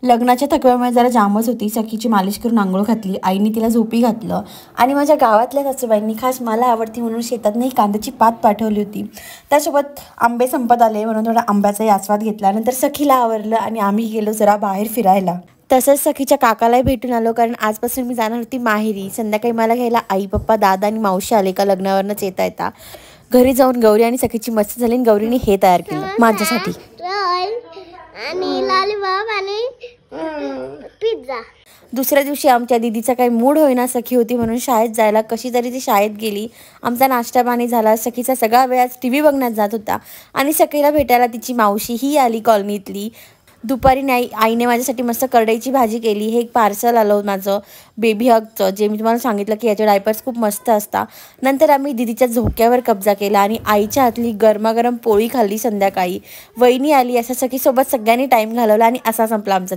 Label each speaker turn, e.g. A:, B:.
A: लग्नाच्या थकव्यामुळे जरा जामच होती. सखीची मालिश करून आंघोळ घातली, आईने तिला झोपी घातलं आणि माझ्या गावातल्या सासूबाईंनी खास मला आवडती म्हणून शेतात नाही कांद्याची पात पाठवली होती. त्यासोबत आंबे संपत आले म्हणून थोडा आंब्याचाही आस्वाद घेतला. नंतर सखीला आवरलं आणि आम्ही गेलो जरा बाहेर फिरायला. तसंच सखीच्या काकालाही भेटून आलो, कारण आजपासून मी जाणार होती माहेरी. संध्याकाळी मला घ्यायला आई पप्पा दादा आणि मावशी आले का लग्नावरनंच येता. घरी जाऊन गौरी आणि सखीची मस्ती झाली आणि गौरीने हे तयार केलं माझ्यासाठी
B: आणि लॉलीपॉप आणि पिझ्झा.
A: दुसऱ्या दिवशी आमच्या दीदीचा काही मूड होईना, सखी होती म्हणून शाळेत जायला. कशी तरी ती शाळेत गेली. आमचा नाश्ता पाणी झाला. सखीचा सगळा वेळ आज TV बघण्यात जात होता आणि सखीला भेटायला तिची मावशी ही आली कॉलनीतली. दुपारी आईने माझ्यासाठी मस्त करडईची भाजी केली. हे एक पार्सल आलं माझं बेबी हगचं, जे मी तुम्हाला सांगितलं की याचे डायपर्स खूप मस्त असतात. नंतर आम्ही दीदीच्या झोक्यावर कब्जा केला आणि आईच्या हातली गरमागरम पोळी खाल्ली संध्याकाळी. वहिनी आली, असं सखीसोबत सगळ्यांनी टाईम घालवला आणि असा संपला आमचा